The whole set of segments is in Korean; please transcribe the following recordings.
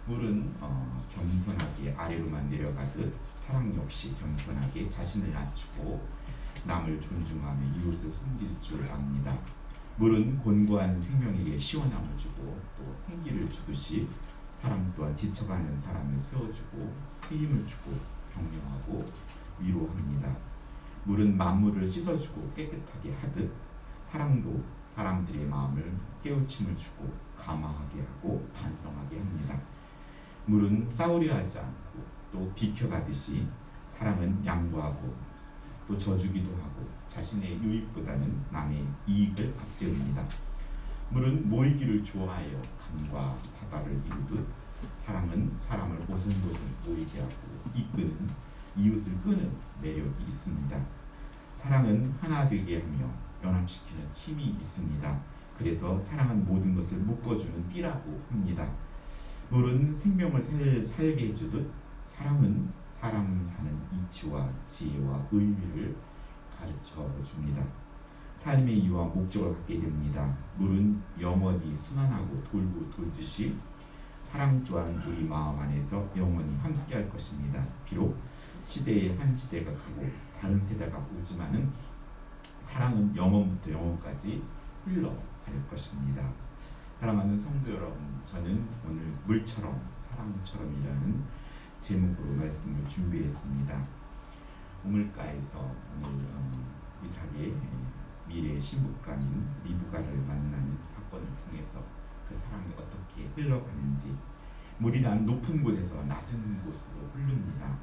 물은 겸손하게 아래로만 내려가듯 사랑 역시 겸손하게 자신을 낮추고 남을 존중하며 이웃을 섬길 줄 압니다. 물은 곤고한 생명에게 시원함을 주고 또 생기를 주듯이 사람 또한 지쳐가는 사람을 세워주고 새 힘을 주고 격려하고 위로합니다. 물은 만물을 씻어주고 깨끗하게 하듯 사랑도 사람들의 마음을 깨우침을 주고 감화하게 하고 반성하게 합니다. 물은 싸우려 하지 않고 또 비켜가듯이 사랑은 양보하고 또 져주기도 하고 자신의 유익보다는 남의 이익을 앞세웁니다. 물은 모이기를 좋아하여 강과 바다를 이루듯 사랑은 사람을 오손도손 모이게 하고 이끄는 이웃을 끄는 매력이 있습니다. 사랑은 하나 되게 하며 연합시키는 힘이 있습니다. 그래서 사랑은 모든 것을 묶어주는 띠라고 합니다. 물은 생명을 살게 해주듯 사랑은 사람 사는 이치와 지혜와 의미를 가르쳐 줍니다. 삶의 이유와 목적을 갖게 됩니다. 물은 영원히 순환하고 돌고 돌듯이 사랑 또한 우리 마음 안에서 영원히 함께할 것입니다. 비록 시대의 한 시대가 가고 다른 세대가 오지만은 사랑은 영원부터 영원까지 흘러갈 것입니다. 사랑하는 성도 여러분, 저는 오늘 물처럼 사랑처럼이라는 제목으로 말씀을 준비했습니다. 우물가에서 오늘 이 자리에 미래의 신부감인 리브가를 만나는 사건을 통해서 그 사랑이 어떻게 흘러가는지, 물이 난 높은 곳에서 낮은 곳으로 흐릅니다.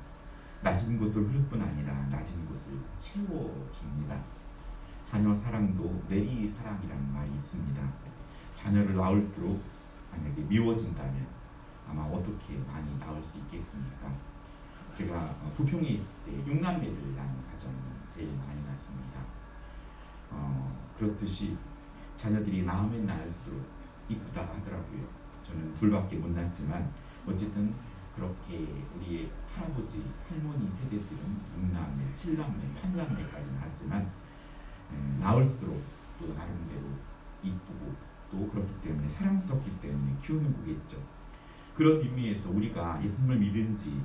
낮은 곳으로 흐를 뿐 아니라 낮은 곳을 채워줍니다. 자녀 사랑도 내리 사랑이라는 말이 있습니다. 자녀를 낳을수록 만약에 미워진다면 아마 어떻게 많이 낳을 수 있겠습니까? 제가 부평에 있을 때 6남매를 낳은 가정이 제일 많이 낳습니다. 그렇듯이 자녀들이 낳으면 낳을수록 이쁘다 하더라고요. 저는 둘밖에 못 낳았지만 어쨌든 그렇게 우리의 할아버지, 할머니 세대들은 6남매, 7남매, 8남매까지 낳았지만 낳을수록 또 나름대로 이쁘고 또 그렇기 때문에 사랑스럽기 때문에 키우는 거겠죠. 그런 의미에서 우리가 예수님을 믿은 지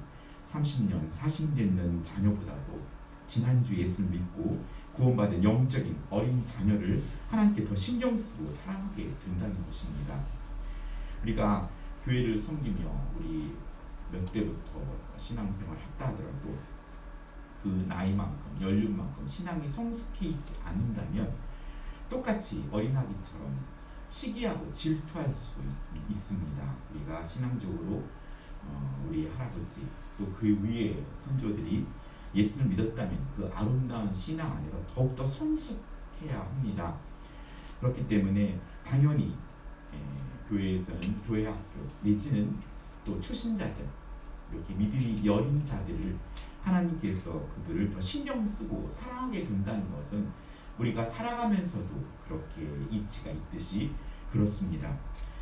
30년, 40년 된 자녀보다도 지난주 예수를 믿고 구원받은 영적인 어린 자녀를 하나님께 더 신경 쓰고 사랑하게 된다는 것입니다. 우리가 교회를 섬기며 우리 몇 대부터 신앙생활을 했다 하더라도 그 나이만큼, 연륜만큼 신앙이 성숙해 있지 않는다면 똑같이 어린아기처럼 시기하고 질투할 수 있습니다. 우리가 신앙적으로 우리 할아버지 또 그 위에 선조들이 예수를 믿었다면 그 아름다운 신앙 안에서 더욱더 성숙해야 합니다. 그렇기 때문에 당연히 교회에서는 교회학교 내지는 또 초신자들, 이렇게 믿음이 여린 자들을 하나님께서 그들을 더 신경 쓰고 사랑하게 된다는 것은 우리가 살아가면서도 그렇게 이치가 있듯이 그렇습니다.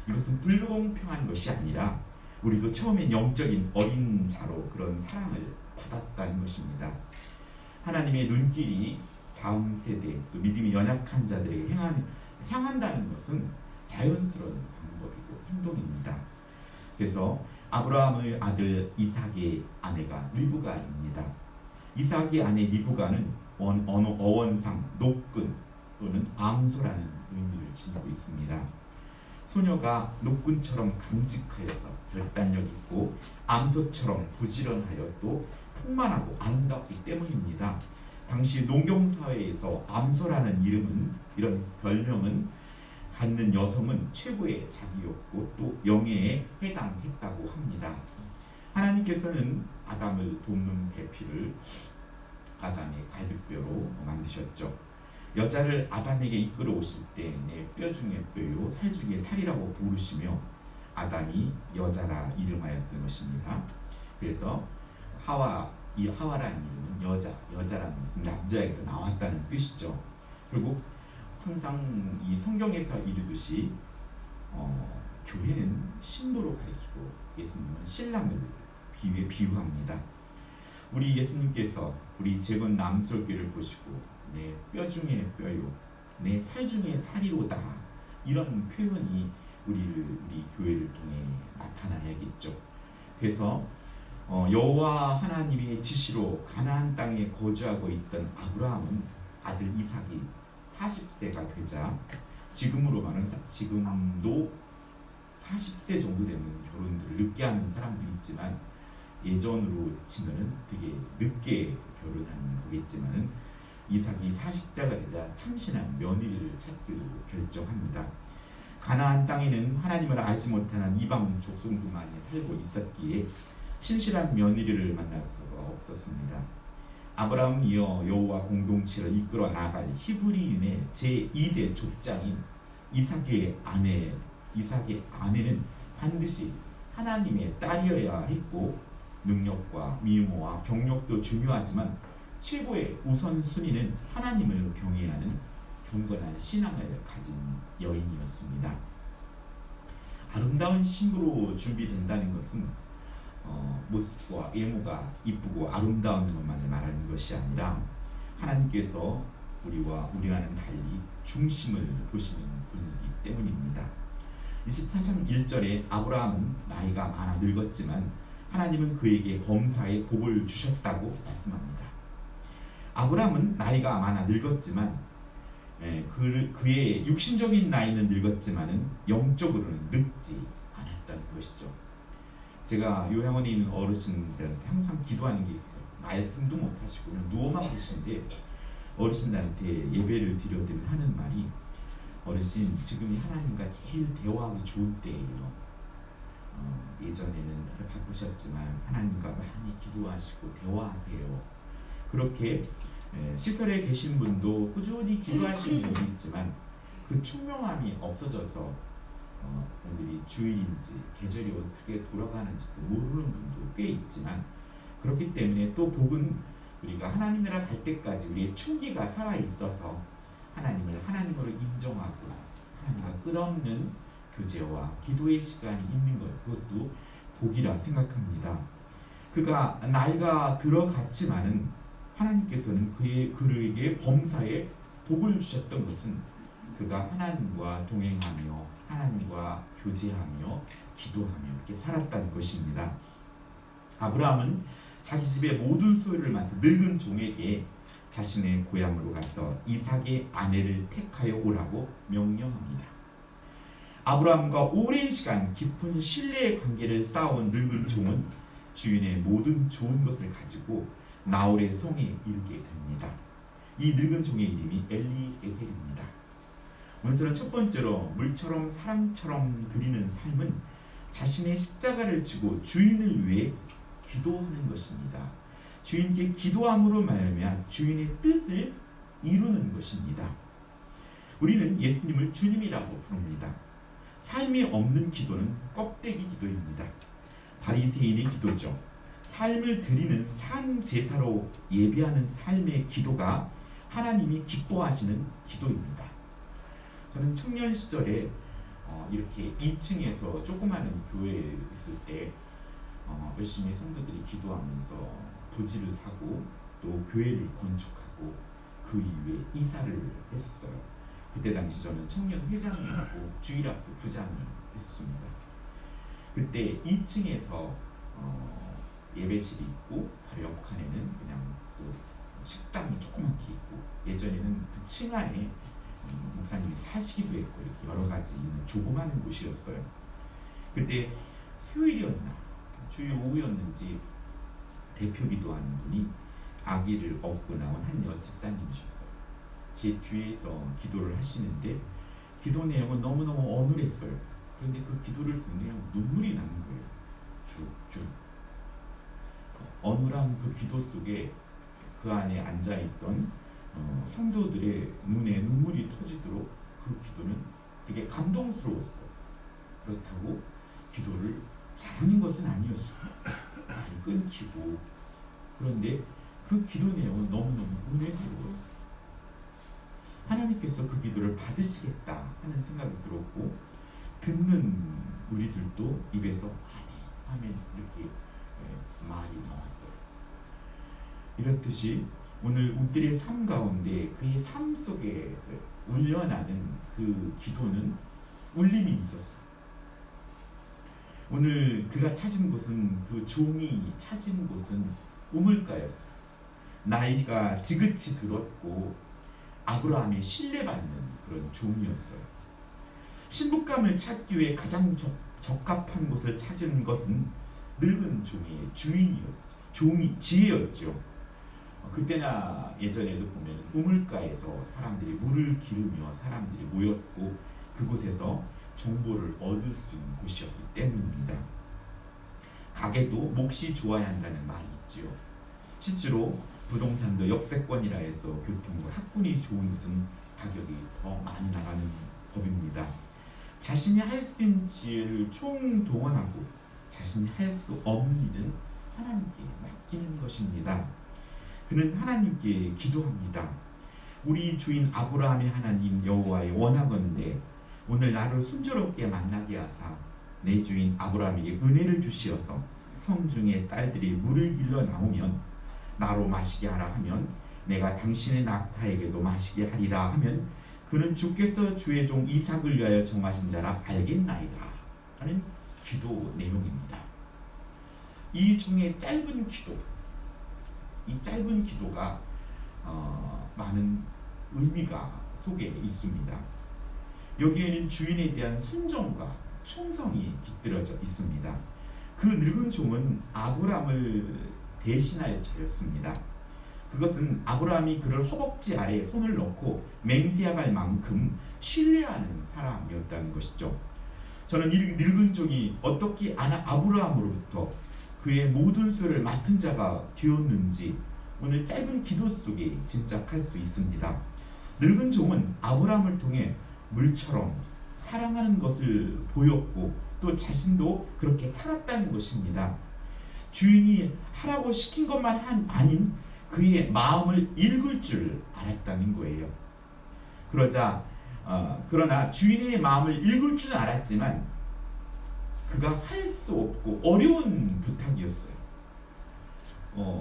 이것은 불공평한 것이 아니라 우리도 처음엔 영적인 어린 자로 그런 사랑을 받았다는 것입니다. 하나님의 눈길이 다음 세대 또 믿음이 연약한 자들에게 향한다는 것은 자연스러운 방법이고 행동입니다. 그래서 아브라함의 아들 이삭의 아내가 리브가입니다. 이삭의 아내 리브가는 어원상 노끈 또는 암소라는 의미를 지니고 있습니다. 소녀가 노끈처럼 강직하여서 결단력 있고 암소처럼 부지런하여 또 풍만하고 아름답기 때문입니다. 당시 농경사회에서 암소라는 이름은, 이런 별명은 갖는 여성은 최고의 자기였고 또 영예에 해당했다고 합니다. 하나님께서는 아담을 돕는 배필을 아담의 갈비뼈로 만드셨죠. 여자를 아담에게 이끌어 오실 때 내 뼈 중에 뼈요 살 중에 살이라고 부르시며 아담이 여자라 이름하였던 것입니다. 그래서 이 하와라는 이름은 여자라는 것은 남자에게서 나왔다는 뜻이죠. 결국 항상 이 성경에서 이르듯이 교회는 신부로 가리키고 예수님은 신랑을 비유합니다. 우리 예수님께서 우리 재건 남설교를 보시고 내 뼈 중에 뼈요 내 살 중에 살이로다, 이런 표현이 우리 교회를 통해 나타나야겠죠. 있죠. 그래서 여호와 하나님의 지시로 가나안 땅에 거주하고 있던 아브라함은 아들 이삭이 40세가 되자, 지금으로 말하면 지금도 40세 정도 되는 결혼들을 늦게 하는 사람도 있지만, 예전으로 치면은 되게 늦게 결혼하는 거겠지만은, 이삭이 40세가 되자 참신한 며느리를 찾기로 결정합니다. 가나안 땅에는 하나님을 알지 못하는 이방 족속들만이 살고 있었기에 신실한 며느리를 만날 수가 없었습니다. 아브라함은 이어 여호와 공동체를 이끌어 나갈 히브리인의 제2대 족장인 이삭의 아내는 반드시 하나님의 딸이어야 했고, 능력과 미모와 경력도 중요하지만 최고의 우선순위는 하나님을 경외하는 경건한 신앙을 가진 여인이었습니다. 아름다운 신부로 준비된다는 것은 모습과 외모가 이쁘고 아름다운 것만을 말하는 것이 아니라, 하나님께서 우리와는 달리 중심을 보시는 분이기 때문입니다. 24장 1절에 아브라함은 나이가 많아 늙었지만 하나님은 그에게 범사에 복을 주셨다고 말씀합니다. 아브라함은 나이가 많아 늙었지만 그의 육신적인 나이는 늙었지만은 영적으로는 늙지 않았다는 것이죠. 제가 요양원에 있는 어르신들한테 항상 기도하는 게 있어요. 말씀도 못 하시고 그냥 누워만 계시는데, 어르신들한테 예배를 드려드리면 하는 말이, 어르신 지금이 하나님과 제일 대화하기 좋은 때예요. 예전에는 다들 바쁘셨지만 하나님과 많이 기도하시고 대화하세요. 그렇게 시설에 계신 분도 꾸준히 기도하시는 분이 있지만 그 총명함이 없어져서 오늘이 주일인지 계절이 어떻게 돌아가는지도 모르는 분도 꽤 있지만, 그렇기 때문에 또 복은 우리가 하나님 나라 갈 때까지 우리의 충기가 살아있어서 하나님을 하나님으로 인정하고 하나님과 끝없는 교제와 기도의 시간이 있는 것, 그것도 복이라 생각합니다. 그가 나이가 들어갔지만은 하나님께서는 그에게 범사에 복을 주셨던 것은 그가 하나님과 동행하며 하나님과 교제하며 기도하며 이렇게 살았다는 것입니다. 아브라함은 자기 집의 모든 소유를 맡은 늙은 종에게 자신의 고향으로 가서 이삭의 아내를 택하여 오라고 명령합니다. 아브라함과 오랜 시간 깊은 신뢰의 관계를 쌓아온 늙은 종은 주인의 모든 좋은 것을 가지고 나홀의 성에 이르게 됩니다. 이 늙은 종의 이름이 엘리에셀입니다. 오늘 저는 첫 번째로 물처럼 사랑처럼 드리는 삶은 자신의 십자가를 지고 주인을 위해 기도하는 것입니다. 주인께 기도함으로 말하면 주인의 뜻을 이루는 것입니다. 우리는 예수님을 주님이라고 부릅니다. 삶이 없는 기도는 껍데기 기도입니다. 바리새인의 기도죠. 삶을 드리는 산 제사로 예배하는 삶의 기도가 하나님이 기뻐하시는 기도입니다. 저는 청년 시절에 이렇게 2층에서 조그마한 교회에 있을 때 열심히 성도들이 기도하면서 부지를 사고 또 교회를 건축하고 그 이후에 이사를 했었어요. 그때 당시 저는 청년 회장이었고 주일학교 부장을 했었습니다. 그때 2층에서 예배실이 있고 바로 옆칸에는 그냥 또 식당이 조그맣게 있고, 예전에는 그 층 안에 목사님이 사시기도 했고 이렇게 여러 가지 있는 조그마한 곳이었어요. 그때 수요일이었나 주일 오후였는지 대표 기도하는 분이 아기를 업고 나온 한 여집사님이셨어요. 제 뒤에서 기도를 하시는데 기도 내용은 너무너무 어눌했어요. 그런데 그 기도를 듣는데 그냥 눈물이 나는 거예요. 쭉쭉 어눌한 그 기도 속에 그 안에 앉아있던 성도들의 눈에 눈물이 터지도록 그 기도는 되게 감동스러웠어요. 그렇다고 기도를 잘하는 것은 아니었어요. 많이 끊기고, 그런데 그 기도 내용은 너무너무 은혜스러웠어요. 하나님께서 그 기도를 받으시겠다 하는 생각이 들었고, 듣는 우리들도 입에서 아멘, 아멘 이렇게 말이 나왔어요. 이렇듯이 오늘 우리들의 삶 가운데 그의 삶 속에 울려나는 그 기도는 울림이 있었어요. 오늘 그가 찾은 곳은, 그 종이 찾은 곳은 우물가였어요. 나이가 지긋이 들었고 아브라함이 신뢰받는 그런 종이었어요. 신부감을 찾기 위해 가장 적합한 곳을 찾은 것은 늙은 종의 종이 지혜였죠. 그때나 예전에도 보면 우물가에서 사람들이 물을 기르며 사람들이 모였고 그곳에서 정보를 얻을 수 있는 곳이었기 때문입니다. 가게도 몫이 좋아야 한다는 말이 있지요. 실제로 부동산도 역세권이라 해서 교통과 학군이 좋은 곳은 가격이 더 많이 나가는 법입니다. 자신이 할 수 있는 지혜를 총동원하고 자신이 할 수 없는 일은 하나님께 맡기는 것입니다. 그는 하나님께 기도합니다. 우리 주인 아브라함의 하나님 여호와의 원하건대 오늘 나를 순조롭게 만나게 하사 내 주인 아브라함에게 은혜를 주시어서 성중의 딸들이 물을 길러 나오면 나로 마시게 하라 하면 내가 당신의 낙타에게도 마시게 하리라 하면 그는 주께서 주의 종 이삭을 위하여 정하신 자라 알겠나이다 하는 기도 내용입니다. 이 종의 짧은 기도, 이 짧은 기도가 많은 의미가 속에 있습니다. 여기에는 주인에 대한 순종과 충성이 깃들어져 있습니다. 그 늙은 종은 아브라함을 대신할 자였습니다. 그것은 아브라함이 그를 허벅지 아래에 손을 넣고 맹세할 만큼 신뢰하는 사람이었다는 것이죠. 저는 이 늙은 종이 어떻게 아브라함으로부터 그의 모든 소유를 맡은 자가 되었는지 오늘 짧은 기도 속에 짐작할 수 있습니다. 늙은 종은 아브라함을 통해 물처럼 사랑하는 것을 보였고 또 자신도 그렇게 살았다는 것입니다. 주인이 하라고 시킨 것만 아닌 그의 마음을 읽을 줄 알았다는 거예요. 그러나 주인의 마음을 읽을 줄은 알았지만 그가 할 수 없고 어려운 부탁이었어요.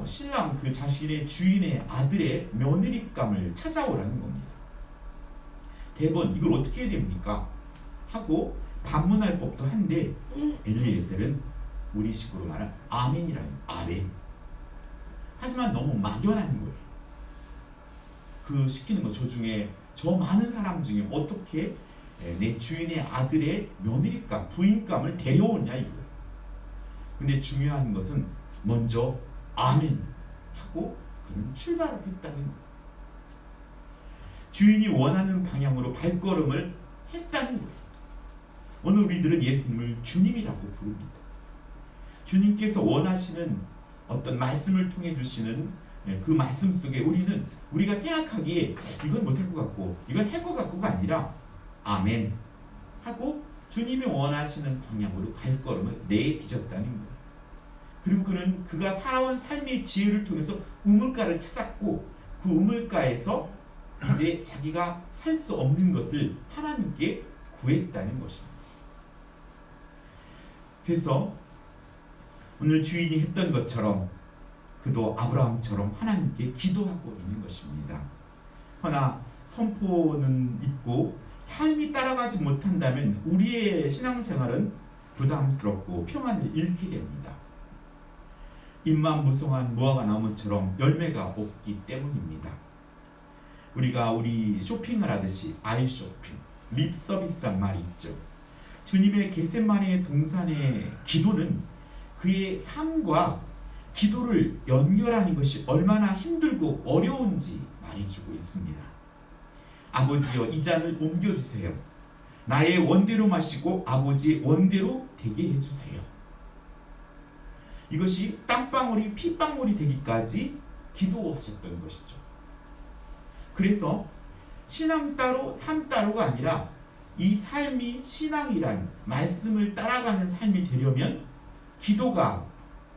신랑 그 자신의 주인의 아들의 며느리감을 찾아오라는 겁니다. 대번 이걸 어떻게 해야 됩니까? 하고 반문할 법도 한데 엘리에셀은 우리식으로 말한 아멘이라는 아멘. 하지만 너무 막연한 거예요. 그 시키는 거 중에 저 많은 사람 중에 어떻게 내 주인의 아들의 며느리감, 부인감을 데려오냐 이거예요. 근데 중요한 것은 먼저 아멘 하고 그는 출발을 했다는 거예요. 주인이 원하는 방향으로 발걸음을 했다는 거예요. 오늘 우리들은 예수님을 주님이라고 부릅니다. 주님께서 원하시는 어떤 말씀을 통해 주시는 그 말씀 속에 우리가 생각하기에 이건 못할 것 같고 이건 할 것 같고가 아니라 아멘 하고 주님이 원하시는 방향으로 발걸음을 내빚었다는 거예요. 그리고 그는 그가 살아온 삶의 지혜를 통해서 우물가를 찾았고 그 우물가에서 이제 자기가 할 수 없는 것을 하나님께 구했다는 것입니다. 그래서 오늘 주인이 했던 것처럼 그도 아브라함처럼 하나님께 기도하고 있는 것입니다. 그러나 선포는 있고 삶이 따라가지 못한다면 우리의 신앙생활은 부담스럽고 평안을 잃게 됩니다. 잎만 무성한 무화과 나무처럼 열매가 없기 때문입니다. 우리 쇼핑을 하듯이 아이 쇼핑, 립 서비스란 말이 있죠. 주님의 겟세마네 동산의 기도는 그의 삶과 기도를 연결하는 것이 얼마나 힘들고 어려운지 말해주고 있습니다. 아버지여 이 잔을 옮겨주세요. 나의 원대로 마시고 아버지의 원대로 되게 해주세요. 이것이 땀방울이 핏방울이 되기까지 기도하셨던 것이죠. 그래서 신앙 따로 삶 따로가 아니라 이 삶이 신앙이란 말씀을 따라가는 삶이 되려면 기도가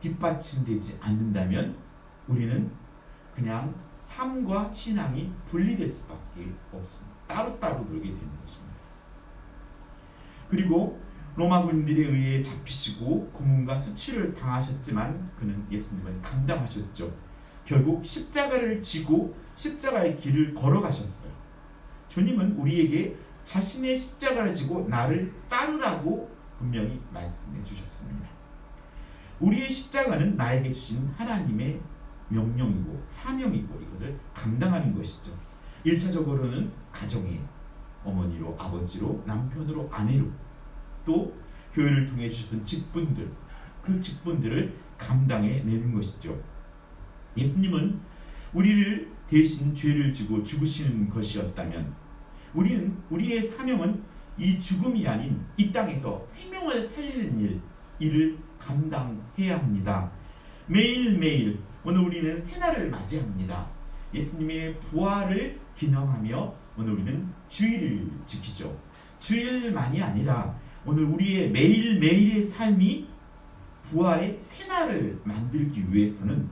뒷받침되지 않는다면 우리는 그냥 삶과 신앙이 분리될 수밖에 없습니다. 따로따로 놀게 되는 것입니다. 그리고 로마 군인들에 의해 잡히시고 고문과 수치를 당하셨지만 그는 예수님을 감당하셨죠. 결국 십자가를 지고 십자가의 길을 걸어가셨어요. 주님은 우리에게 자신의 십자가를 지고 나를 따르라고 분명히 말씀해 주셨습니다. 우리의 십자가는 나에게 주신 하나님의 명령이고 사명이고 이것을 감당하는 것이죠. 1차적으로는 가정의 어머니로 아버지로 남편으로 아내로 또 교회를 통해 주셨던 직분들 그 직분들을 감당해 내는 것이죠. 예수님은 우리를 대신 죄를 지고 죽으시는 것이었다면 우리의 사명은 이 죽음이 아닌 이 땅에서 생명을 살리는 일을 감당해야 합니다. 매일매일 오늘 우리는 새날을 맞이합니다. 예수님의 부활을 기념하며 오늘 우리는 주일을 지키죠. 주일만이 아니라 오늘 우리의 매일매일의 삶이 부활의 새날을 만들기 위해서는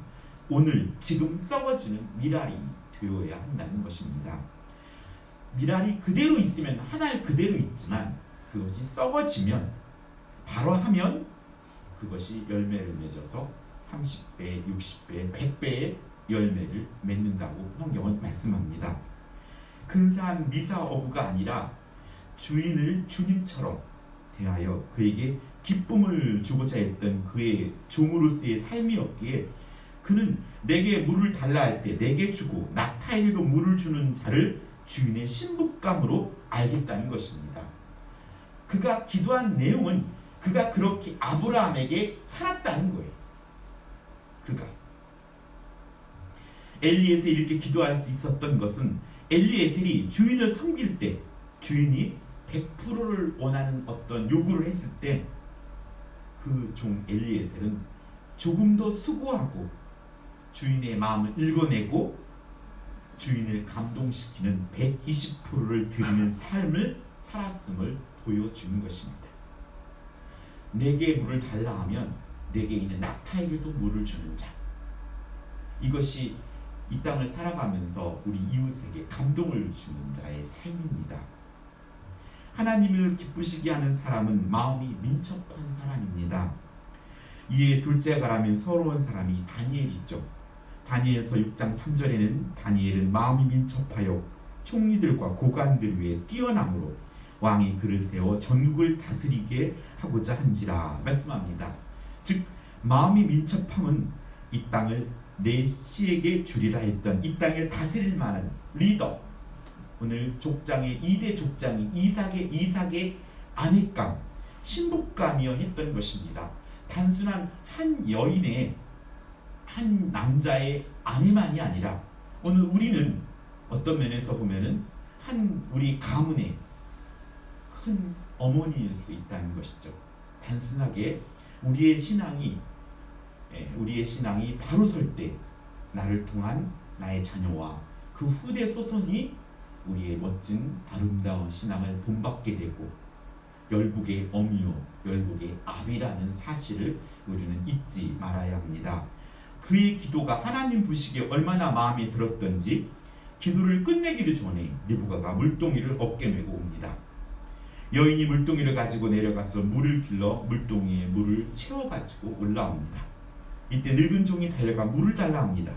오늘 지금 썩어지는 미랄이 되어야 한다는 것입니다. 미랄이 그대로 있으면 한 알 그대로 있지만 그것이 썩어지면 바로 하면 그것이 열매를 맺어서 30배, 60배, 100배의 열매를 맺는다고 성경은 말씀합니다. 근사한 미사어부가 아니라 주인을 주님처럼 대하여 그에게 기쁨을 주고자 했던 그의 종으로서의 삶이었기에 그는 내게 물을 달라 할 때 내게 주고 낙타에게도 물을 주는 자를 주인의 신부감으로 알겠다는 것입니다. 그가 기도한 내용은 그가 그렇게 아브라함에게 살았다는 거예요. 그가 엘리에셀이 이렇게 기도할 수 있었던 것은 엘리에셀이 주인을 섬길 때 주인이 100%를 원하는 어떤 요구를 했을 때 그 종 엘리에셀은 조금 더 수고하고 주인의 마음을 읽어내고 주인을 감동시키는 120%를 드리는 삶을 살았음을 보여주는 것입니다. 내게 물을 달라 하면 내게 있는 낙타에게도 물을 주는 자, 이것이 이 땅을 살아가면서 우리 이웃에게 감동을 주는 자의 삶입니다. 하나님을 기쁘시게 하는 사람은 마음이 민첩한 사람입니다. 이에 둘째가 라면 서러운 사람이 다니엘이죠. 다니엘서 6장 3절에는 다니엘은 마음이 민첩하여 총리들과 고관들 위에 뛰어남으로 왕이 그를 세워 전국을 다스리게 하고자 한지라 말씀합니다. 즉 마음이 민첩함은 이 땅을 내 씨에게 주리라 했던 이 땅을 다스릴 만한 리더, 오늘 족장의 2대 족장이 이삭의 아내감, 신부감이어 했던 것입니다. 단순한 한 여인의 한 남자의 아내만이 아니라 오늘 우리는 어떤 면에서 보면은 한 우리 가문의 큰 어머니일 수 있다는 것이죠. 단순하게 우리의 신앙이 바로 설 때 나를 통한 나의 자녀와 그 후대 소손이 우리의 멋진 아름다운 신앙을 본받게 되고 열국의 어미요 열국의 아비라는 사실을 우리는 잊지 말아야 합니다. 그의 기도가 하나님 보시기에 얼마나 마음에 들었던지 기도를 끝내기도 전에 리브가가 물동이를 어깨 메고 옵니다. 여인이 물동이를 가지고 내려가서 물을 길러 물동이에 물을 채워가지고 올라옵니다. 이때 늙은 종이 달려가 물을 달라 합니다.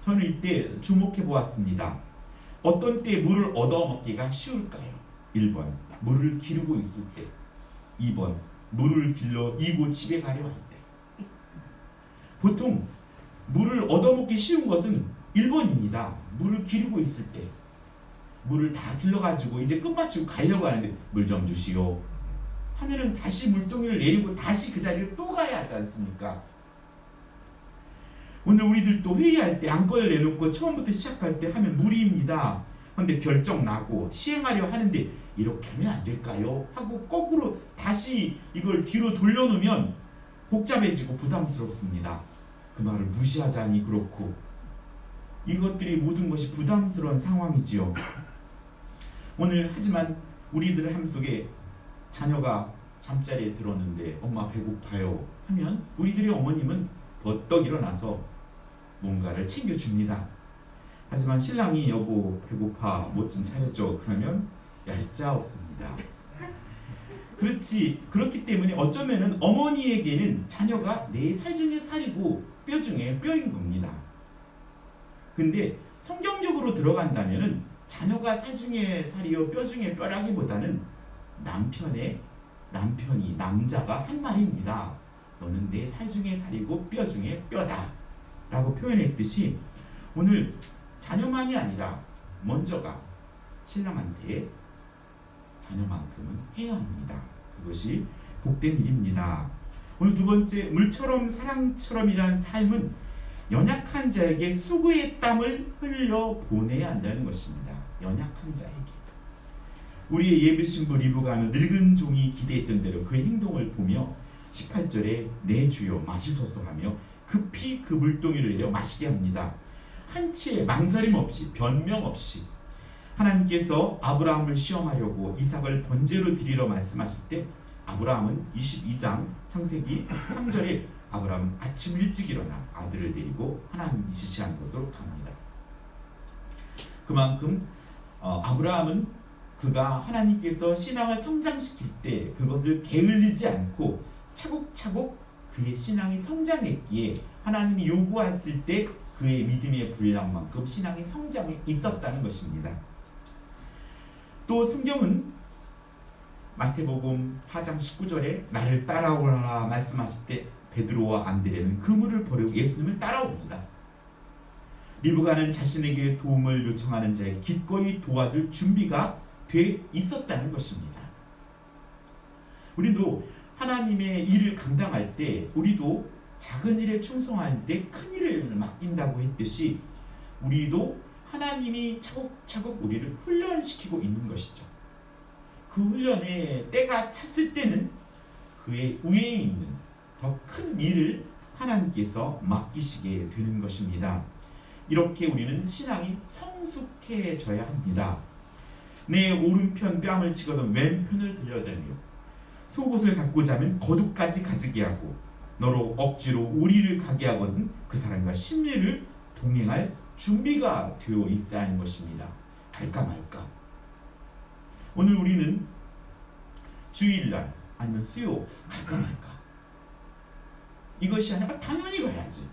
저는 이때 주목해 보았습니다. 어떤 때 물을 얻어먹기가 쉬울까요? 1번 물을 기르고 있을 때, 2번 물을 길러 이고 집에 가려 할 때. 보통 물을 얻어먹기 쉬운 것은 1번입니다. 물을 기르고 있을 때 물을 다 길러가지고 이제 끝마치고 가려고 하는데 물 좀 주시오 하면은 다시 물동이를 내리고 다시 그 자리를 또 가야 하지 않습니까? 오늘 우리들도 회의할 때 안건을 내놓고 처음부터 시작할 때 하면 무리입니다. 그런데 결정 나고 시행하려 하는데 이렇게 하면 안 될까요? 하고 거꾸로 다시 이걸 뒤로 돌려놓으면 복잡해지고 부담스럽습니다. 그 말을 무시하자니 그렇고 이것들이 모든 것이 부담스러운 상황이지요. 오늘 하지만 우리들의 삶 속에 자녀가 잠자리에 들었는데 엄마 배고파요 하면 우리들의 어머님은 버떡 일어나서 뭔가를 챙겨줍니다. 하지만 신랑이 여보 배고파 뭐 좀 차려줘 그러면 얄짤 없습니다. 그렇기 때문에 어쩌면은 어머니에게는 자녀가 내 살 중에 살이고 뼈 중에 뼈인 겁니다. 근데 성경적으로 들어간다면은 자녀가 살 중에 살이요 뼈 중에 뼈라기보다는 남편의 남편이 남자가 한 말입니다. 너는 내 살 중에 살이고 뼈 중에 뼈다 라고 표현했듯이 오늘 자녀만이 아니라 먼저가 신랑한테 자녀만큼은 해야 합니다. 그것이 복된 일입니다. 오늘 두 번째, 물처럼 사랑처럼이란 삶은 연약한 자에게 수고의 땀을 흘려 보내야 한다는 것입니다. 연약한 자에게. 우리의 예비 신부 리브가는 늙은 종이 기대했던 대로 그의 행동을 보며 18절에 내 주여 마시소서 하며 급히 그 물동이를 내려 마시게 합니다. 한치의 망설임 없이 변명 없이 하나님께서 아브라함을 시험하려고 이삭을 번제로 드리러 말씀하실 때 아브라함은 22장 창세기 3절에 아브라함은 아침 일찍 일어나 아들을 데리고 하나님이 지시한 곳으로 갑니다. 그만큼 아브라함은 그가 하나님께서 신앙을 성장시킬 때 그것을 게을리지 않고 차곡차곡 그의 신앙이 성장했기에 하나님이 요구했을 때 그의 믿음의 분량만큼 신앙이 성장해 있었다는 것입니다. 또 성경은 마태복음 4장 19절에 나를 따라오라 말씀하실 때 베드로와 안드레는 그물을 버리고 예수님을 따라옵니다. 리브가는 자신에게 도움을 요청하는 자에게 기꺼이 도와줄 준비가 돼 있었다는 것입니다. 우리도 하나님의 일을 감당할 때 우리도 작은 일에 충성할 때 큰 일을 맡긴다고 했듯이 우리도 하나님이 차곡차곡 우리를 훈련시키고 있는 것이죠. 그 훈련에 때가 찼을 때는 그의 위에 있는 더 큰 일을 하나님께서 맡기시게 되는 것입니다. 이렇게 우리는 신앙이 성숙해져야 합니다. 내 오른편 뺨을 치거든 왼편을 들여다며 속옷을 갖고 자면 거두까지 가지게 하고 너로 억지로 우리를 가게 하거든 그 사람과 심리를 동행할 준비가 되어 있어야 하는 것입니다. 갈까 말까. 오늘 우리는 주일날 아니면 수요 갈까 말까. 이것이 아니라 당연히 가야지.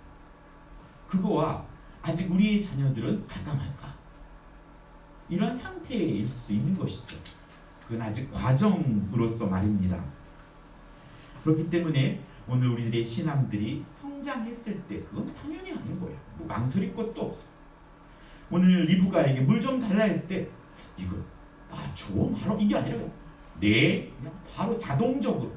그거와 아직 우리의 자녀들은 갈까 말까. 이런 상태일 수 있는 것이죠. 그건 아직 과정으로서 말입니다. 그렇기 때문에 오늘 우리들의 신앙들이 성장했을 때 그건 당연히 하는 거야. 뭐 망설일 것도 없어. 오늘 리브가에게 물 좀 달라 했을 때 이거 줘 바로 이게 아니라 네 그냥 바로 자동적으로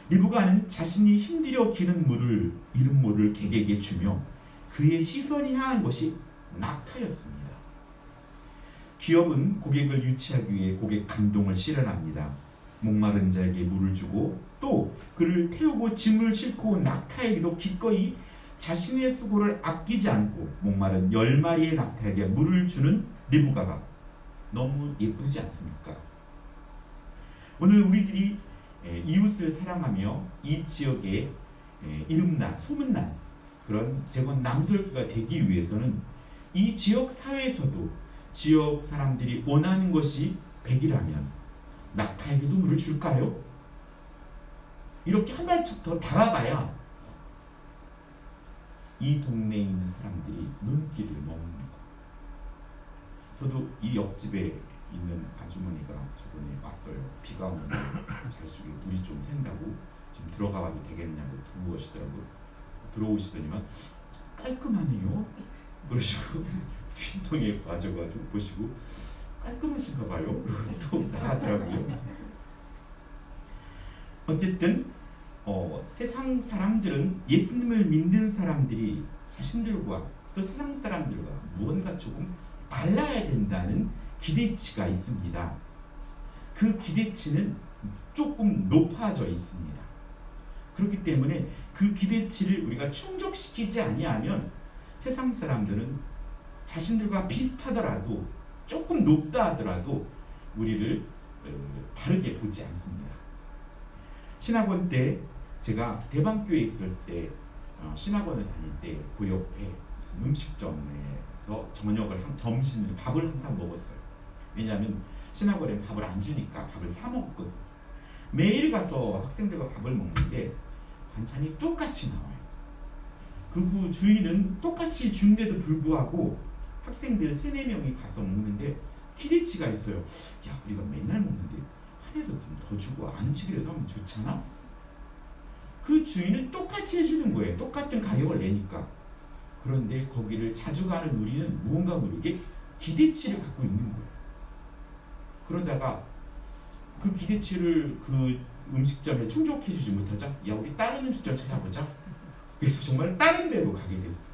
리브가는 자신이 힘들여 기는 물을 이른 물을 객에게 주며 그의 시선이 향한 것이 낙타였습니다. 기업은 고객을 유치하기 위해 고객 감동을 실현합니다. 목마른 자에게 물을 주고 또 그를 태우고 짐을 싣고 온 낙타에게도 기꺼이 자신의 수고를 아끼지 않고 목마른 10마리의 낙타에게 물을 주는 리브가가 너무 예쁘지 않습니까? 오늘 우리들이 이웃을 사랑하며 이 지역에 이름난 소문난 그런 재건 남설기가 되기 위해서는 이 지역 사회에서도 지역 사람들이 원하는 것이 100이라면 낙타에게도 물을 줄까요? 이렇게 한 발짝 더 다가가야 이 동네에 있는 사람들이 눈길을 머뭅니다. 저도 이 옆집에 있는 아주머니가 저번에 왔어요. 비가 오는데 자식이 물이 좀 샌다고 지금 들어가 봐도 되겠냐고 두고 들어오시더니만 깔끔하네요. 그러시고 뒷통에 가져가지고 보시고 깔끔하신가 봐요. 그리고 또 나가더라고요. 어쨌든 세상 사람들은 예수님을 믿는 사람들이 자신들과 또 세상 사람들과 무언가 조금 달라야 된다는 기대치가 있습니다. 그 기대치는 조금 높아져 있습니다. 그렇기 때문에 그 기대치를 우리가 충족시키지 아니하면 세상 사람들은 자신들과 비슷하더라도 조금 높다 하더라도 우리를 다르게 보지 않습니다. 신학원 때 제가 대방교에 있을 때 신학원을 다닐 때 그 옆에 무슨 음식점에서 점심을 밥을 항상 먹었어요. 왜냐하면 신학원에 밥을 안 주니까 밥을 사 먹거든요. 매일 가서 학생들과 밥을 먹는데 반찬이 똑같이 나와요. 그 주인은 똑같이 준데도 불구하고 학생들 3-4명이 가서 먹는데 기대치가 있어요. 야 우리가 맨날 먹는데 한 해도 좀 더 주고 안주기라도 하면 좋잖아. 그 주인은 똑같이 해주는 거예요. 똑같은 가격을 내니까. 그런데 거기를 자주 가는 우리는 무언가 모르게 기대치를 갖고 있는 거예요. 그러다가 그 기대치를 그 음식점에 충족해주지 못하자, 야 우리 다른 음식점 찾아보자. 그래서 정말 다른 데로 가게 됐어.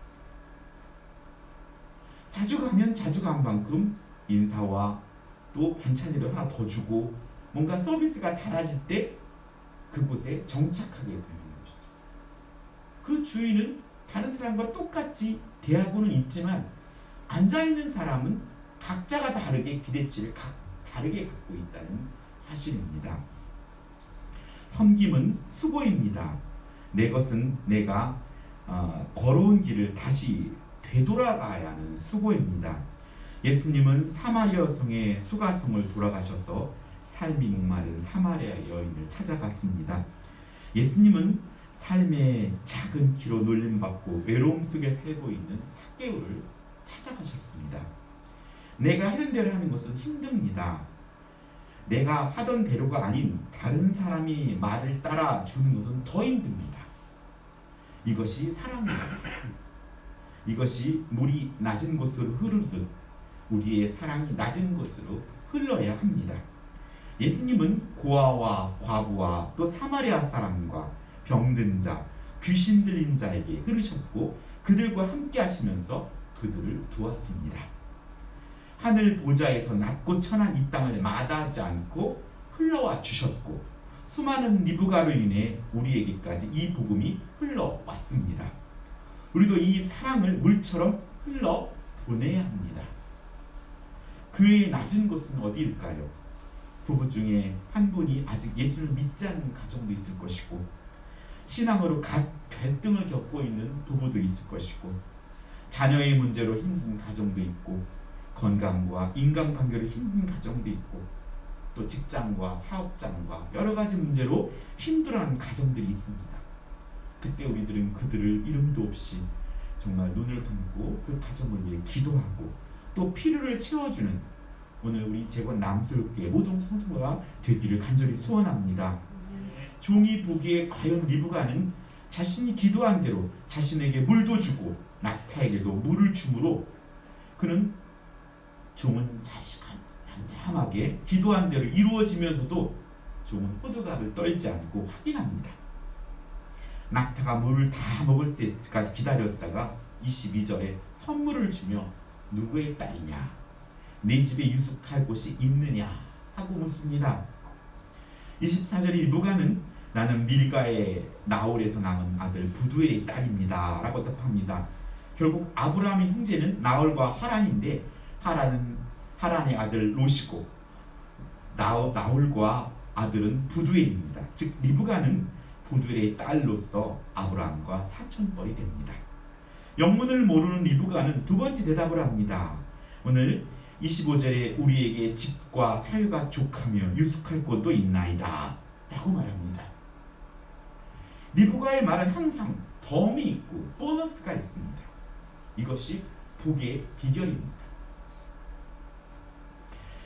자주 가면 자주 간 만큼 인사와 또 반찬이라도 하나 더 주고 뭔가 서비스가 달라질 때 그곳에 정착하게 되는 것이죠. 그 주인은 다른 사람과 똑같이 대하고는 있지만 앉아있는 사람은 각자가 다르게 기대치를 다르게 갖고 있다는 사실입니다. 섬김은 수고입니다. 내 것은 내가 걸어온 길을 다시 되돌아가야 하는 수고입니다. 예수님은 사마리아 성의 수가성을 돌아가셔서 삶이 목마른 사마리아 여인을 찾아갔습니다. 예수님은 삶의 작은 키로 놀림받고 외로움 속에 살고 있는 삭개오를 찾아가셨습니다. 내가 하는 대로 하는 것은 힘듭니다. 내가 하던 대로가 아닌 다른 사람이 말을 따라 주는 것은 더 힘듭니다. 이것이 사랑입니다. 이것이 물이 낮은 곳으로 흐르듯 우리의 사랑이 낮은 곳으로 흘러야 합니다. 예수님은 고아와 과부와 또 사마리아 사람과 병든 자, 귀신 들린 자에게 흐르셨고 그들과 함께 하시면서 그들을 두었습니다. 하늘 보좌에서 낮고 천한 이 땅을 마다하지 않고 흘러와 주셨고 수많은 리브가로 인해 우리에게까지 이 복음이 흘러왔습니다. 우리도 이 사랑을 물처럼 흘러 보내야 합니다. 교회의 낮은 곳은 어디일까요? 부부 중에 한 분이 아직 예수를 믿지 않는 가정도 있을 것이고 신앙으로 갈등을 겪고 있는 부부도 있을 것이고 자녀의 문제로 힘든 가정도 있고 건강과 인간관계로 힘든 가정도 있고 또 직장과 사업장과 여러 가지 문제로 힘들어하는 가정들이 있습니다. 그때 우리들은 그들을 이름도 없이 정말 눈을 감고 그 가정을 위해 기도하고 또 필요를 채워주는 오늘 우리 재건 남수교회 모든 성도가 되기를 간절히 소원합니다. 종이 보기에 과연 리브가는 자신이 기도한 대로 자신에게 물도 주고 낙타에게도 물을 주므로 그는 종은 잠잠하게 기도한 대로 이루어지면서도 종은 호들갑을 떨지 않고 확인합니다. 낙타가 물을 다 먹을 때까지 기다렸다가 22절에 선물을 주며 누구의 딸이냐? 내 집에 유숙할 곳이 있느냐? 하고 묻습니다. 24절에 리브가는 나는 밀가의 나홀에서 낳은 아들 부두엘의 딸입니다. 라고 답합니다. 결국 아브라함의 형제는 나홀과 하란인데 하란은 하란의 아들 롯이고 나홀과 아들은 부두엘입니다. 즉 리브가는 부두엘의 딸로서 아브라함과 사촌뻘이 됩니다. 영문을 모르는 리브가는 두 번째 대답을 합니다. 오늘 25절에 우리에게 집과 사유가 족하며 유숙할 곳도 있나이다 라고 말합니다. 리브가의 말은 항상 덤이 있고 보너스가 있습니다. 이것이 복의 비결입니다.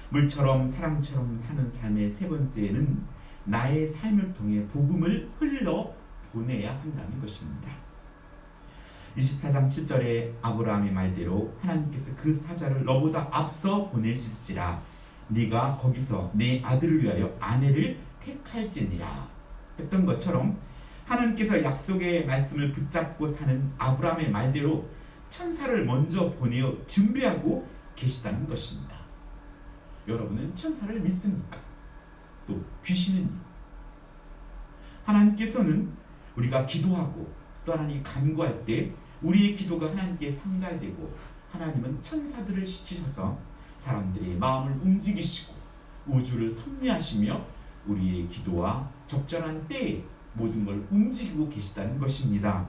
물처럼 사랑처럼 사는 삶의 세 번째는 나의 삶을 통해 복음을 흘러 보내야 한다는 것입니다. 24장 7절에 아브라함의 말대로 하나님께서 그 사자를 너보다 앞서 보내실지라 네가 거기서 내 아들을 위하여 아내를 택할지니라 했던 것처럼 하나님께서 약속의 말씀을 붙잡고 사는 아브라함의 말대로 천사를 먼저 보내어 준비하고 계시다는 것입니다. 여러분은 천사를 믿습니까? 또 귀신은요? 하나님께서는 우리가 기도하고 또 하나님 간구할 때 우리의 기도가 하나님께 상달되고 하나님은 천사들을 시키셔서 사람들의 마음을 움직이시고 우주를 섭리하시며 우리의 기도와 적절한 때에 모든 걸 움직이고 계시다는 것입니다.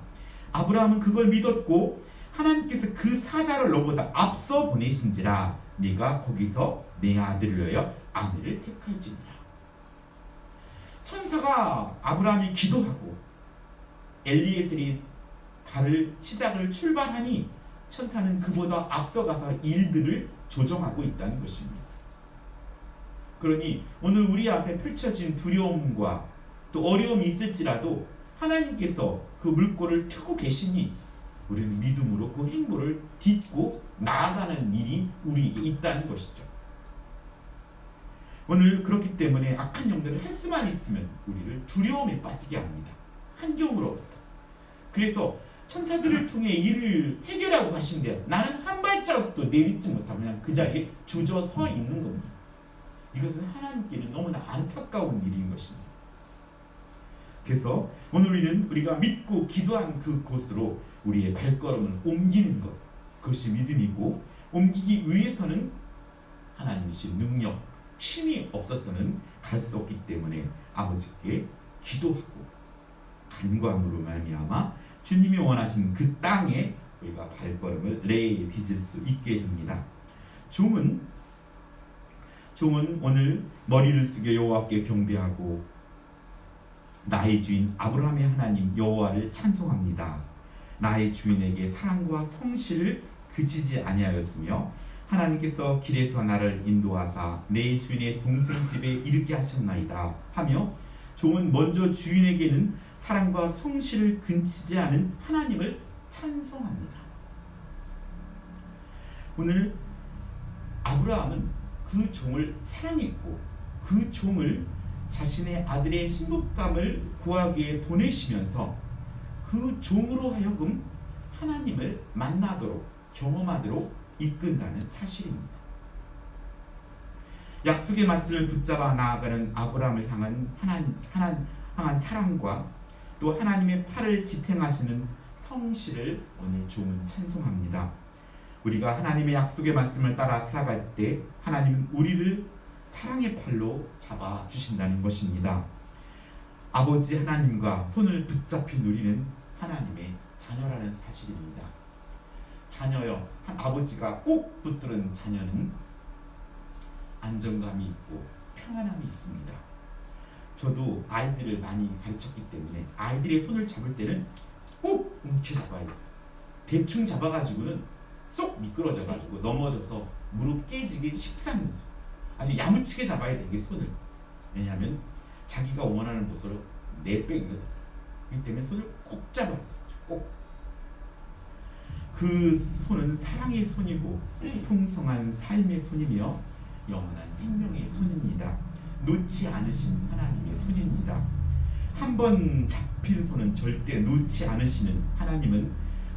아브라함은 그걸 믿었고 하나님께서 그 사자를 너보다 앞서 보내신지라 네가 거기서 내 아들을 위하여 아내를 택할지니라. 천사가 아브라함이 기도하고 엘리에셀이 시작을 출발하니 천사는 그보다 앞서가서 일들을 조정하고 있다는 것입니다. 그러니 오늘 우리 앞에 펼쳐진 두려움과 또 어려움이 있을지라도 하나님께서 그 물꼬를 트고 계시니 우리는 믿음으로 그 행보를 딛고 나아가는 일이 우리에게 있다는 것이죠. 오늘 그렇기 때문에 악한 영들을 할 수만 있으면 우리를 두려움에 빠지게 합니다. 환경으로부터. 그래서 천사들을 통해 이를 해결하고 가신대요. 나는 한 발자국도 내딛지 못하고 그냥 그 자리에 주저 서 있는 겁니다. 이것은 하나님께는 너무나 안타까운 일인 것입니다. 그래서 오늘 우리가 믿고 기도한 그곳으로 우리의 발걸음을 옮기는 것, 그것이 믿음이고, 옮기기 위해서는 하나님이신 능력, 힘이 없어서는 갈 수 없기 때문에 아버지께 기도하고 간구함으로 말미암아 주님이 원하신 그 땅에 우리가 발걸음을 내디딜 수 있게 됩니다. 종은 오늘 머리를 숙여 여호와께 경배하고 나의 주인 아브라함의 하나님 여호와를 찬송합니다. 나의 주인에게 사랑과 성실을 그치지 아니하였으며 하나님께서 길에서 나를 인도하사 내 주인의 동생 집에 이르게 하셨나이다 하며, 종은 먼저 주인에게는 사랑과 성실을 그치지 않은 하나님을 찬송합니다. 오늘 아브라함은 그 종을 사랑했고 그 종을 자신의 아들의 신부감을 구하기에 보내시면서 그 종으로 하여금 하나님을 만나도록 경험하도록 이끈다는 사실입니다. 약속의 말씀을 붙잡아 나아가는 아브라함을 향한 사랑과 또 하나님의 팔을 지탱하시는 성실을 오늘 종은 찬송합니다. 우리가 하나님의 약속의 말씀을 따라 살아갈 때 하나님은 우리를 사랑의 팔로 잡아주신다는 것입니다. 아버지 하나님과 손을 붙잡힌 우리는 하나님의 자녀라는 사실입니다. 자녀여, 아버지가 꼭 붙들은 자녀는 안정감이 있고 평안함이 있습니다. 저도 아이들을 많이 가르쳤기 때문에 아이들의 손을 잡을 때는 꼭 움켜잡아야 돼요. 대충 잡아가지고는 쏙 미끄러져가지고 넘어져서 무릎 깨지기 십상이죠. 아주 야무치게 잡아야 돼, 이게 손을. 왜냐하면 자기가 원하는 곳으로 내빼기거든. 그렇기 때문에 손을 꼭 잡아야 돼. 꼭. 그 손은 사랑의 손이고 풍성한 삶의 손이며 영원한 생명의 손입니다. 놓지 않으신 하나님의 손입니다. 한번 잡힌 손은 절대 놓지 않으시는 하나님은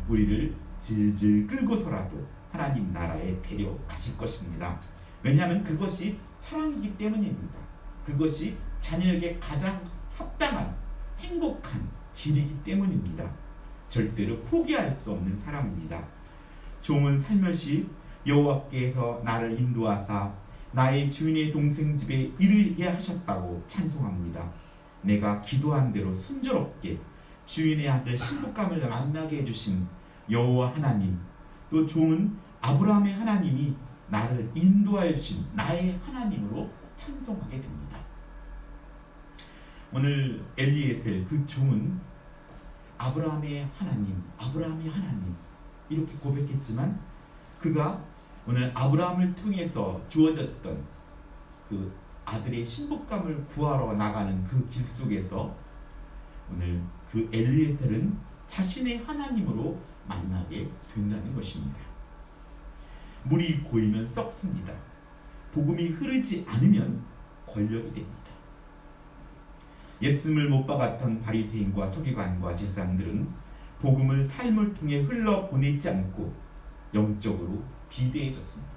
우리를 질질 끌고서라도 하나님 나라에 데려가실 것입니다. 왜냐하면 그것이 사랑이기 때문입니다. 그것이 자녀에게 가장 합당한 행복한 길이기 때문입니다. 절대로 포기할 수 없는 사랑입니다. 종은 살며시 여호와께서 나를 인도하사 나의 주인의 동생 집에 이르게 하셨다고 찬송합니다. 내가 기도한 대로 순조롭게 주인의 아들 신부감을 만나게 해주신 여호와 하나님, 또 종은 아브라함의 하나님이 나를 인도하여 주신 나의 하나님으로 찬송하게 됩니다. 오늘 엘리에셀 그 종은 아브라함의 하나님 이렇게 고백했지만, 그가 오늘 아브라함을 통해서 주어졌던 그 아들의 신부감을 구하러 나가는 그 길 속에서 오늘 그 엘리에셀은 자신의 하나님으로 만나게 된다는 것입니다. 물이 고이면 썩습니다. 복음이 흐르지 않으면 권력이 됩니다. 예수님을 못 박았던 바리새인과 서기관과 제사장들은 복음을 삶을 통해 흘러보내지 않고 영적으로 비대해졌습니다.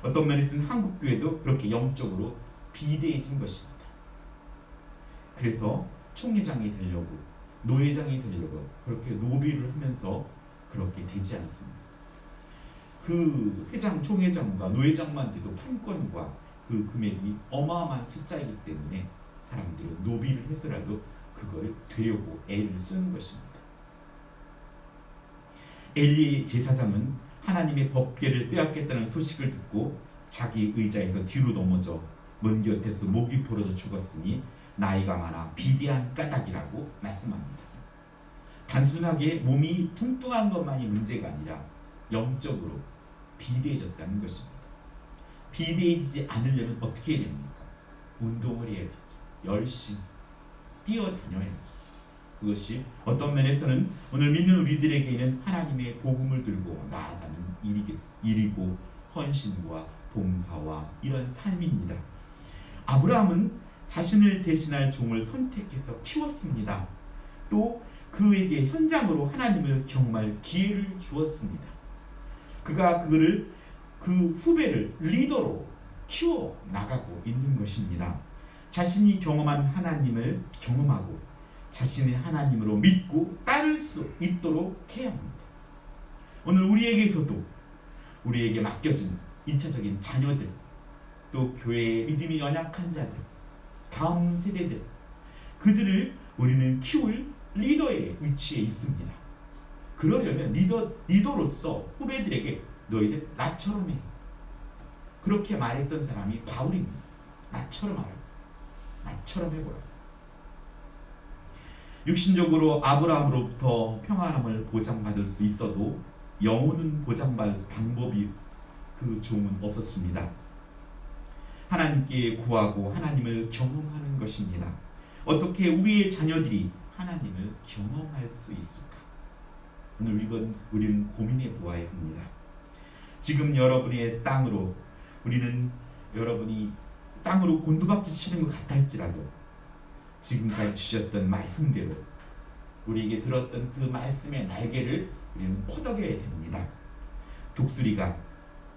어떤 면에서는 한국교회도 그렇게 영적으로 비대해진 것입니다. 그래서 총회장이 되려고, 노회장이 되려고 그렇게 노비를 하면서 그렇게 되지 않습니다. 그 회장, 총회장과 노회장만 돼도 판권과 그 금액이 어마어마한 숫자이기 때문에 사람들은 노비를 해서라도 그걸 되려고 애를 쓰는 것입니다. 엘리 제사장은 하나님의 법궤를 빼앗겠다는 소식을 듣고 자기 의자에서 뒤로 넘어져 먼 곁에서 목이 부러져 죽었으니 나이가 많아 비대한 까닭이라고 말씀합니다. 단순하게 몸이 뚱뚱한 것만이 문제가 아니라 영적으로 비대해졌다는 것입니다. 비대해지지 않으려면 어떻게 해야 됩니까? 운동을 해야 되죠. 열심히 뛰어다녀야죠. 그것이 어떤 면에서는 오늘 믿는 우리들에게는 하나님의 복음을 들고 나아가는 일이고 헌신과 봉사와 이런 삶입니다. 아브라함은 자신을 대신할 종을 선택해서 키웠습니다. 또 그에게 현장으로 하나님을 경험할 기회를 주었습니다. 그가 그 후배를 리더로 키워 나가고 있는 것입니다. 자신이 경험한 하나님을 경험하고 자신의 하나님으로 믿고 따를 수 있도록 해야 합니다. 오늘 우리에게서도 우리에게 맡겨진 1차적인 자녀들, 또 교회의 믿음이 연약한 자들, 다음 세대들, 그들을 우리는 키울 리더의 위치에 있습니다. 그러려면 리더로서 후배들에게 너희들 나처럼 해. 그렇게 말했던 사람이 바울입니다. 나처럼 하라. 나처럼 해보라. 육신적으로 아브라함으로부터 평안함을 보장받을 수 있어도 영혼은 보장받을 방법이 그 종은 없었습니다. 하나님께 구하고 하나님을 경험하는 것입니다. 어떻게 우리의 자녀들이 하나님을 경험할 수 있을까? 오늘 우리는 고민해 보아야 합니다. 지금 여러분의 땅으로 여러분이 땅으로 곤두박질 치는 것 같다 할지라도 지금까지 주셨던 말씀대로 우리에게 들었던 그 말씀의 날개를 우리는 퍼덕여야 됩니다. 독수리가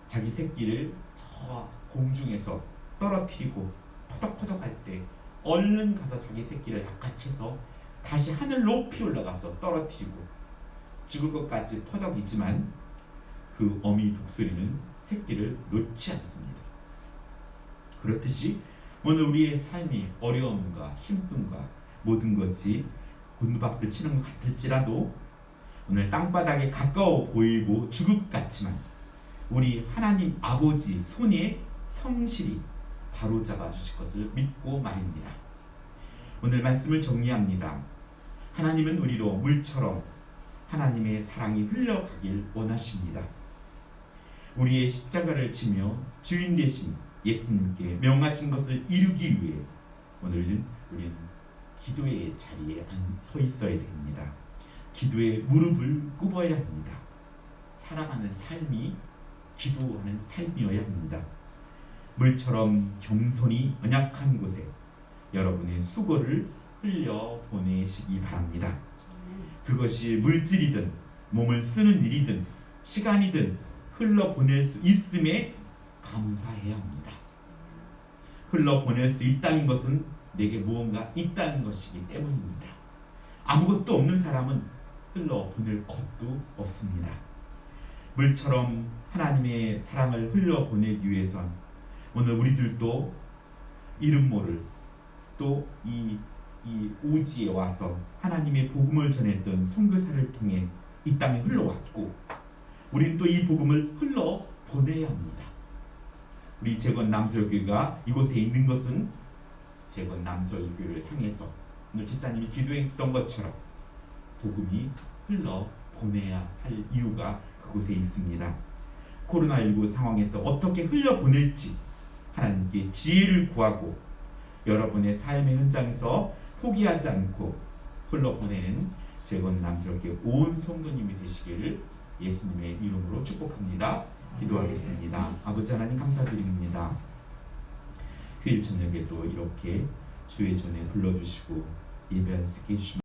자기 새끼를 저 공중에서 떨어뜨리고 퍼덕퍼덕 할 때 얼른 가서 자기 새끼를 낚아채서 다시 하늘 높이 올라가서 떨어뜨리고 죽을 것까지 퍼덕이지만 그 어미 독수리는 새끼를 놓지 않습니다. 그렇듯이 오늘 우리의 삶이 어려움과 힘듦과 모든 것이 곤두박질 치는 것 같을지라도 오늘 땅바닥에 가까워 보이고 죽을 것 같지만 우리 하나님 아버지 손에 성실히 바로잡아 주실 것을 믿고 말입니다. 오늘 말씀을 정리합니다. 하나님은 우리로 물처럼 하나님의 사랑이 흘러가길 원하십니다. 우리의 십자가를 지며 주인 되신 예수님께 명하신 것을 이루기 위해 오늘은 우리는 기도의 자리에 서 있어야 됩니다. 기도의 무릎을 꿇어야 합니다. 살아가는 삶이 기도하는 삶이어야 합니다. 물처럼 겸손히 언약한 곳에 여러분의 수고를 흘려 보내시기 바랍니다. 그것이 물질이든 몸을 쓰는 일이든 시간이든 흘러 보낼 수 있음에 감사해야 합니다. 흘러 보낼 수 있다는 것은 내게 무언가 있다는 것이기 때문입니다. 아무것도 없는 사람은 흘러 보낼 것도 없습니다. 물처럼 하나님의 사랑을 흘러 보내기 위해선 오늘 우리들도 이름 모를 또 이 오지에 와서 하나님의 복음을 전했던 선교사를 통해 이 땅에 흘러왔고 우리는 또 이 복음을 흘러 보내야 합니다. 우리 재건 남설교회가 이곳에 있는 것은 재건 남설교회를 향해서 오늘 집사님이 기도했던 것처럼 복음이 흘러 보내야 할 이유가 그곳에 있습니다. 코로나19 상황에서 어떻게 흘러 보낼지 하나님께 지혜를 구하고 여러분의 삶의 현장에서 포기하지 않고 흘러보내는 재건 남스럽게 온 성도님이 되시기를 예수님의 이름으로 축복합니다. 기도하겠습니다. 아버지 하나님 감사드립니다. 휴일 저녁에도 이렇게 주의 전에 불러주시고 예배할 수 있게 해주십니다.